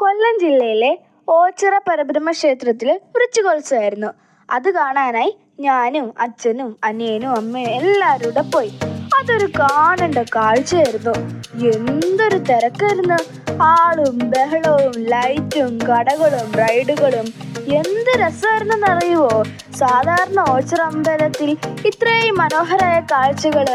കൊല്ലം ജില്ലയിലെ ഓച്ചിറ പരബ്രഹ്മ ക്ഷേത്രത്തിൽ വൃശ്ചികോത്സവമായിരുന്നു. അത് കാണാനായി ഞാനും അച്ഛനും അനിയനും അമ്മയും എല്ലാവരും കൂടെ പോയി. അതൊരു കാണേണ്ട കാഴ്ചയായിരുന്നു. എന്തൊരു തിരക്കായിരുന്നു! ആളും ബഹളവും ലൈറ്റും കടകളും റൈഡുകളും എന്ത് രസമായിരുന്നെന്നറിയുമോ? സാധാരണ ഓച്ചിറ അമ്പലത്തിൽ ഇത്രയും മനോഹരമായ കാഴ്ചകൾ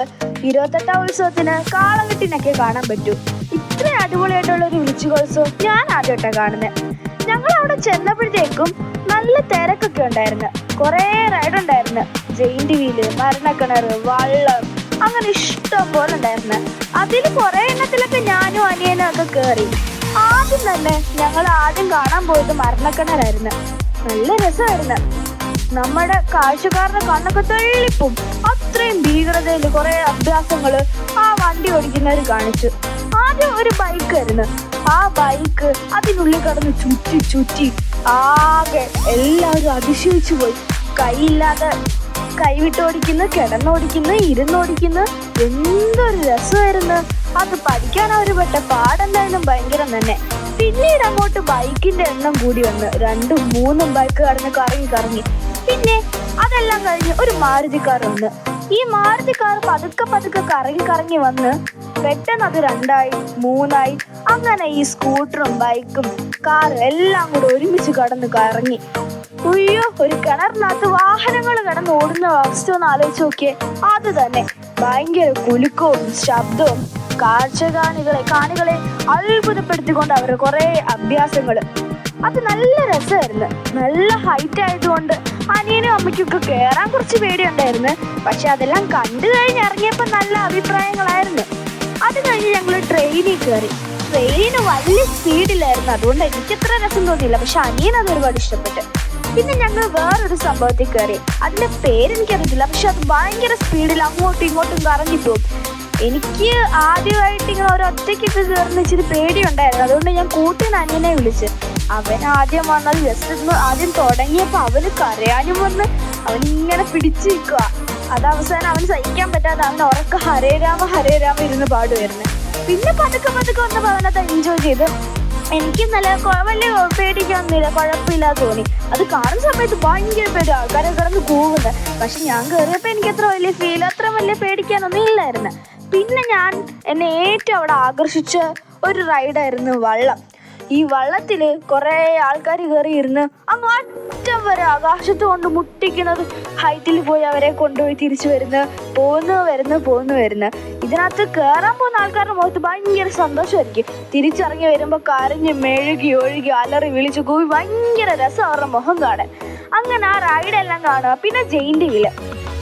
28ാം ഉത്സവത്തിന് കാളകെട്ടിനൊക്കെ കാണാൻ പറ്റൂ. ഇത്ര അടിപൊളിയായിട്ടുള്ള ഒരു വൃശ്ചികോത്സവം ഞാൻ ആദ്യമായിട്ടാണ് കാണുന്നത്. ഞങ്ങൾ അവിടെ ചെന്നപ്പോഴത്തേക്കും നല്ല തിരക്കൊക്കെ ഉണ്ടായിരുന്നു. കുറേ റൈഡ് ഉണ്ടായിരുന്നു. ജെയിന്റ് വീല്, മരണക്കിണർ, വള്ളം, അങ്ങനെ ഇഷ്ടം പോലെ ഉണ്ടായിരുന്നു. അതിൽ കുറേ എണ്ണത്തിലൊക്കെ ഞാനും അനിയനും ഒക്കെ കയറി. ആദ്യം തന്നെ ഞങ്ങൾ കാണാൻ പോയത് മരണക്കിണറായിരുന്നു. നല്ല രസമായിരുന്നു. നമ്മുടെ കാഴ്ചക്കാരുടെ കണ്ണൊക്കെ തെള്ളിപ്പും. അത്രയും ഭീകരതയിൽ കുറേ അഭ്യാസങ്ങൾ ആ വണ്ടി ഓടിക്കുന്നവർ കാണിച്ചു. ആദ്യം ഒരു ബൈക്കായിരുന്നു. ആ ബൈക്ക് അതിനുള്ളിൽ കടന്ന് ചുറ്റി ചുറ്റി ആകെ എല്ലാവരും അതിശയിച്ചു പോയി. കൈയില്ലാതെ കൈവിട്ടോടിക്കുന്നു, കിടന്നോടിക്കുന്നു, ഇരുന്നോടിക്കുന്നു. എന്തൊരു രസമായിരുന്നു! അത് പഠിക്കാൻ അവർ പെട്ട പാടെന്തായാലും ഭയങ്കരം തന്നെ. പിന്നീട് അങ്ങോട്ട് ബൈക്കിന്റെ എണ്ണം കൂടി വന്ന് 2ഉം 3ഉം ബൈക്ക് കടന്ന് കറങ്ങി കറങ്ങി. പിന്നെ അതെല്ലാം കഴിഞ്ഞ് ഒരു മാരുതി കാർ വന്ന്. ഈ മാരുതി കാർ പതുക്കെ പതുക്കെ കറങ്ങി കറങ്ങി വന്ന് പെട്ടെന്ന് അത് 2ആയി 3ആയി. അങ്ങനെ ഈ സ്കൂട്ടറും ബൈക്കും കാറും എല്ലാം കൂടെ ഒരുമിച്ച് കടന്ന് കറങ്ങി. അയ്യോ, ഒരു കിണറിനകത്ത് വാഹനങ്ങൾ കിടന്ന് ഓടുന്ന അവസ്ഥ ഒന്ന് ആലോചിച്ച് നോക്കിയേ. അത് തന്നെ ഭയങ്കര കുലുക്കവും ശബ്ദവും കാണികളെ അത്ഭുതപ്പെടുത്തിക്കൊണ്ട് അവരുടെ കുറേ അഭ്യാസങ്ങൾ. അത് നല്ല രസമായിരുന്നു. നല്ല ഹൈറ്റ് ആയതുകൊണ്ട് അനിയനും അമ്മയ്ക്കൊക്കെ കയറാൻ കുറച്ച് പേടിയുണ്ടായിരുന്നു. പക്ഷെ അതെല്ലാം കണ്ടു കഴിഞ്ഞ് ഇറങ്ങിയപ്പോൾ നല്ല അഭിപ്രായങ്ങളായിരുന്നു. അത് കഴിഞ്ഞ് ഞങ്ങൾ ട്രെയിനിൽ കയറി. ട്രെയിന് വലിയ സ്പീഡിലായിരുന്നു. അതുകൊണ്ട് എനിക്കത്ര രസം തോന്നിയില്ല. പക്ഷെ അനിയൻ അത് ഒരുപാട് ഇഷ്ടപ്പെട്ടു. പിന്നെ ഞങ്ങൾ വേറൊരു സംഭവത്തിൽ കയറി. അതിൻ്റെ പേരെനിക്കറിയത്തില്ല. പക്ഷെ അത് ഭയങ്കര സ്പീഡിൽ അങ്ങോട്ടും ഇങ്ങോട്ടും കറങ്ങിപ്പോകും. എനിക്ക് ആദ്യമായിട്ട് ഇങ്ങനെ ഒരൊറ്റയ്ക്കൊക്കെ കയറുന്ന ഇച്ചിരി പേടിയുണ്ടായിരുന്നു. അതുകൊണ്ട് ഞാൻ കൂട്ടിന് അനിയനെ വിളിച്ച്. അവൻ ആദ്യം വന്നത് ജസ്റ്റ് ആദ്യം തുടങ്ങിയപ്പോൾ അവന് കരയാനും വന്ന് അവനിങ്ങനെ പിടിച്ചു നിൽക്കുക. അത് അവസാനം അവൻ സഹിക്കാൻ പറ്റാതെ അവൻ ഉറക്ക ഹരേ രാമ ഹരേ രാമ ഇരുന്ന് പാടുമായിരുന്നു. പിന്നെ പതുക്കെ പതുക്കെ വന്നപ്പോൾ അവനത് എൻജോയ് ചെയ്ത്. എനിക്ക് നല്ല വലിയ പേടിക്കൊന്നുമില്ല, കുഴപ്പമില്ലാതെ തോന്നി. അത് കാണുന്ന സമയത്ത് ഭയങ്കര പേടി, ആൾക്കാരെ കിടന്ന് കൂവുന്നത്. പക്ഷെ ഞാൻ കയറിയപ്പോൾ എനിക്ക് അത്ര വലിയ പേടിക്കാനൊന്നും ഇല്ലായിരുന്നു. പിന്നെ എന്നെ ഏറ്റവും അവിടെ ആകർഷിച്ച ഒരു റൈഡായിരുന്നു വള്ളം. ഈ വള്ളത്തിൽ കുറേ ആൾക്കാർ കയറിയിരുന്ന് അങ്ങ് അറ്റം വരെ ആകാശത്ത് കൊണ്ട് മുട്ടിക്കുന്നത്. ഹൈറ്റിൽ പോയി അവരെ കൊണ്ടുപോയി തിരിച്ചു വരുന്നു. ഇതിനകത്ത് കയറാൻ പോകുന്ന ആൾക്കാരുടെ മുഖത്ത് ഭയങ്കര സന്തോഷമായിരിക്കും. തിരിച്ചിറങ്ങി വരുമ്പോൾ കരഞ്ഞ് മെഴുകി ഒഴുകി അലറി വിളിച്ച് കൂവി ഭയങ്കര രസം അവരുടെ മുഖം കാണാൻ. അങ്ങനെ ആ റൈഡെല്ലാം കാണുക. പിന്നെ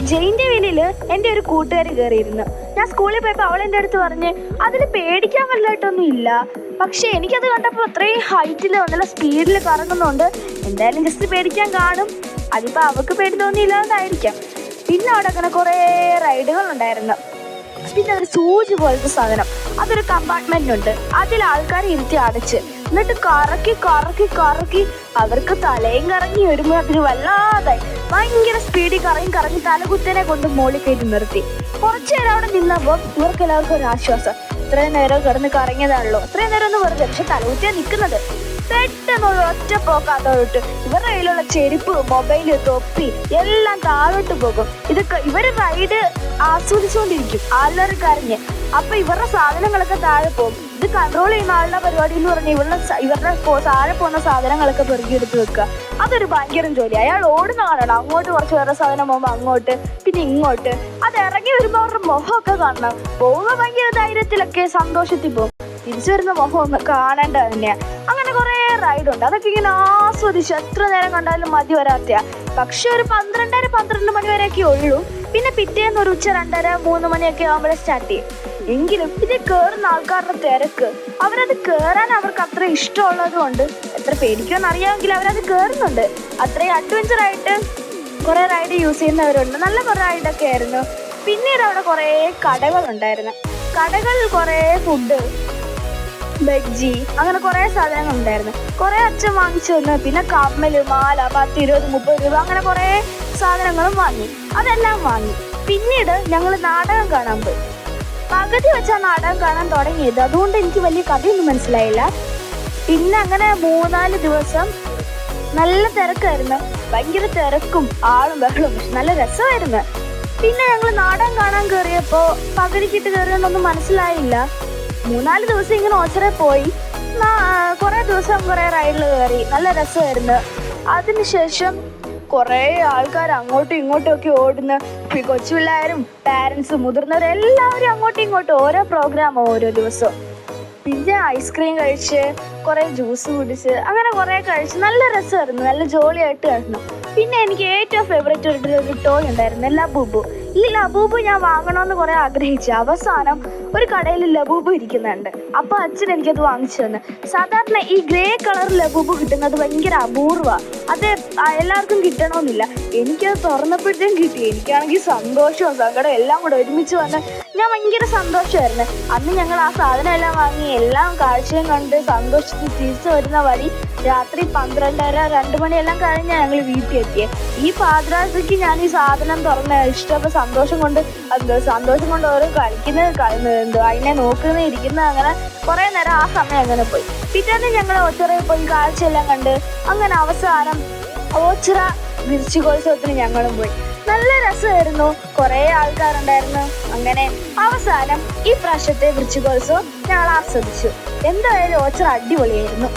ജെയിന്റ് വീലിൽ എൻ്റെ ഒരു കൂട്ടുകാരി കയറിയിരുന്നു. ഞാൻ സ്കൂളിൽ പോയപ്പോൾ അവൾ എൻ്റെ അടുത്ത് പറഞ്ഞ് അതിൽ പേടിക്കാൻ വലുതായിട്ടൊന്നും ഇല്ല. പക്ഷേ എനിക്കത് കണ്ടപ്പോൾ അത്രയും ഹൈറ്റിൽ നല്ല സ്പീഡിൽ കറങ്ങുന്നുണ്ട്. എന്തായാലും ജസ്റ്റ് പേടിക്കാൻ കാണും. അതിപ്പോൾ അവൾക്ക് പേടി തോന്നിയില്ലാതായിരിക്കാം. പിന്നെ അവിടെ അങ്ങനെ കുറേ റൈഡുകൾ ഉണ്ടായിരുന്നു. പിന്നെ ഒരു സൂചി പോലത്തെ സാധനം, അതൊരു കമ്പാർട്ട്മെൻറ്റുണ്ട്. അതിൽ ആൾക്കാരെ ഇരുത്തി അടച്ച് എന്നിട്ട് കറക്കി കറക്കി കറക്കി അവർക്ക് തലയും കറങ്ങി വരുമ്പോൾ അതിന് വല്ലാതായി ഭയങ്കര സ്പീഡിൽ കറങ്ങി തലകുത്തനെ കൊണ്ട് മോളിൽ കയറ്റി നിർത്തി. കുറച്ചു നേരം അവിടെ നിന്നപ്പോൾ ഇവർക്ക് എല്ലാവർക്കും ഒരു ആശ്വാസം. ഇത്രയും നേരം കിടന്ന് കറങ്ങിയതാണല്ലോ, അത്രയും നേരം ഒന്ന് വെറുതെ. പക്ഷെ തലകുത്തിയാണ് നിൽക്കുന്നത്. പെട്ടെന്നുള്ള ഒറ്റ പോക്കാത്തോട്ട് ഇവരുടെ കയ്യിലുള്ള ചെരുപ്പ്, മൊബൈല്, തൊപ്പി എല്ലാം താഴോട്ട് പോകും. ഇതൊക്കെ ഇവർ റൈഡ് ആസ്വദിച്ചുകൊണ്ടിരിക്കും ആൾക്കാർ കരഞ്ഞ്. അപ്പൊ ഇവരുടെ സാധനങ്ങളൊക്കെ താഴെ പോകും. ഇത് കൺട്രോൾ ചെയ്യുന്ന ആളുടെ പരിപാടി എന്ന് പറഞ്ഞാൽ ഇവരുടെ താഴെ പോകുന്ന സാധനങ്ങളൊക്കെ പെറുകിയെടുത്ത് വെക്കുക. അതൊരു ഭയങ്കര ജോലി. അയാൾ ഓടുന്ന കാണണം. അങ്ങോട്ട് കുറച്ച് വേറെ സാധനം പോകുമ്പോൾ അങ്ങോട്ട്, പിന്നെ ഇങ്ങോട്ട്. അത് ഇറങ്ങി വരുമ്പോൾ അവരുടെ മുഖമൊക്കെ കാണണം. പോകുമ്പോൾ ഭയങ്കര ധൈര്യത്തിലൊക്കെ സന്തോഷത്തിൽ പോകും. തിരിച്ചു വരുന്ന മുഖം ഒന്ന് കാണേണ്ടത് തന്നെയാണ്. അങ്ങനെ കുറേ റൈഡുണ്ട്. അതൊക്കെ ഇങ്ങനെ ആസ്വദിച്ച് എത്ര നേരം കണ്ടാലും മതി വരാത്തയാ. പക്ഷെ ഒരു 12 മണി വരെയൊക്കെ ഉള്ളൂ. പിന്നെ പിറ്റേന്ന് ഒരു ഉച്ച 2:30-3 മണിയൊക്കെ ആകുമ്പോഴേ സ്റ്റാർട്ട് ചെയ്യും. എങ്കിലും ഇത് കയറുന്ന ആൾക്കാരുടെ തിരക്ക്, അവരത് കയറാൻ അവർക്ക് അത്ര ഇഷ്ടമുള്ളത് കൊണ്ട്, എത്ര പേടിക്കുമെന്ന് അറിയാമെങ്കിൽ അവരത് കയറുന്നുണ്ട്. അത്രയും അഡ്വഞ്ചറായിട്ട് കുറേ റൈഡ് യൂസ് ചെയ്യുന്നവരുണ്ട്. നല്ല കുറേ റൈഡൊക്കെ ആയിരുന്നു. പിന്നീട് അവിടെ കുറേ കടകളുണ്ടായിരുന്നു. കടകളിൽ കുറേ ഫുഡ്, ബജ്ജി, അങ്ങനെ കുറേ സാധനങ്ങൾ ഉണ്ടായിരുന്നു. കുറേ അച്ഛൻ വാങ്ങിച്ചു തന്നു. പിന്നെ കമ്മല്, മാല, 10, 20, 30 രൂപ അങ്ങനെ കുറേ സാധനങ്ങളും വാങ്ങി. അതെല്ലാം വാങ്ങി. പിന്നീട് ഞങ്ങൾ നാടകം കാണാൻ പോയി. പകുതി വെച്ചാൽ നാടകം കാണാൻ തുടങ്ങിയത്. അതുകൊണ്ട് എനിക്ക് വലിയ കഥയൊന്നും മനസ്സിലായില്ല. പിന്നെ അങ്ങനെ 3-4 ദിവസം നല്ല തിരക്കായിരുന്നു. ഭയങ്കര തിരക്കും ആളും ബഹളും, പക്ഷെ നല്ല രസമായിരുന്നു. പിന്നെ ഞങ്ങൾ നാടകം കാണാൻ കയറിയപ്പോൾ പകുതിക്കിട്ട് കയറിയോണ്ടൊന്നും മനസ്സിലായില്ല. 3-4 ദിവസം ഇങ്ങനെ ഓച്ചറ പോയി. കുറേ ദിവസം കുറേ റൈഡിൽ കയറി, നല്ല രസമായിരുന്നു. അതിനുശേഷം കുറേ ആൾക്കാർ അങ്ങോട്ടും ഇങ്ങോട്ടും ഒക്കെ ഓടുന്ന, കൊച്ചു പിള്ളേരും പാരൻസും മുതിർന്നവരും എല്ലാവരും അങ്ങോട്ടും ഇങ്ങോട്ടും ഓരോ പ്രോഗ്രാം ഓരോ ദിവസവും. പിന്നെ ഐസ്ക്രീം കഴിച്ച് കുറേ ജ്യൂസ് കുടിച്ച് അങ്ങനെ കുറേ കഴിച്ച് നല്ല രസമായിരുന്നു, നല്ല ജോളിയായിട്ട് ആയിരുന്നു. പിന്നെ എനിക്ക് ഏറ്റവും ഫേവറേറ്റ് ഒരു ടോയ് ഉണ്ടായിരുന്നു, ലബൂബു. ഈ ലബൂബു ഞാൻ വാങ്ങണമെന്ന് കുറേ ആഗ്രഹിച്ചു. അവസാനം ഒരു കടയിൽ ലബൂബു ഇരിക്കുന്നുണ്ട്. അപ്പോൾ അച്ഛൻ എനിക്കത് വാങ്ങിച്ചു തന്നു. സാധാരണ ഈ ഗ്രേ കളർ ലബൂബു കിട്ടുന്നത് ഭയങ്കര അപൂർവമാണ്. അത് എല്ലാവർക്കും കിട്ടണമെന്നില്ല. എനിക്കത് തുറന്നപ്പോഴത്തേക്കും കിട്ടി. എനിക്കാണെങ്കിൽ സന്തോഷവും സങ്കടവും എല്ലാം കൂടെ ഒരുമിച്ച് വന്ന് ഞാൻ ഭയങ്കര സന്തോഷമായിരുന്നു. അന്ന് ഞങ്ങൾ ആ സാധനം എല്ലാം വാങ്ങി എല്ലാം കാഴ്ചയും കണ്ട് സന്തോഷിച്ച് തിരിച്ചു വരുന്ന വഴി രാത്രി 12:30-2 മണിയെല്ലാം കഴിഞ്ഞാൽ ഞങ്ങൾ വീട്ടിൽ എത്തിയത്. ഈ പാതിരാത്രിക്ക് ഞാൻ ഈ സാധനം തുറന്ന ഇഷ്ടപ്പെട്ട സന്തോഷം കൊണ്ട് ഓരോ കളിക്കുന്നത് അതിനെ നോക്കുന്നത് ഇരിക്കുന്നത്, അങ്ങനെ കുറേ നേരം ആ സമയം അങ്ങനെ പോയി. പിറ്റേന്ന് ഞങ്ങൾ ഓച്ചിറയിൽ പോയി കാഴ്ചയെല്ലാം കണ്ട് അങ്ങനെ അവസാനം ഓച്ചിറ വൃശ്ചികോത്സവത്തിന് ഞങ്ങളും പോയി. നല്ല രസമായിരുന്നു, കുറേ ആൾക്കാരുണ്ടായിരുന്നു. അങ്ങനെ അവസാനം ഈ പ്രാവശ്യത്തെ വൃശ്ചികോത്സവം ഞങ്ങൾ ആസ്വദിച്ചു. എന്തായാലും ഓച്ചിറ അടിപൊളിയായിരുന്നു.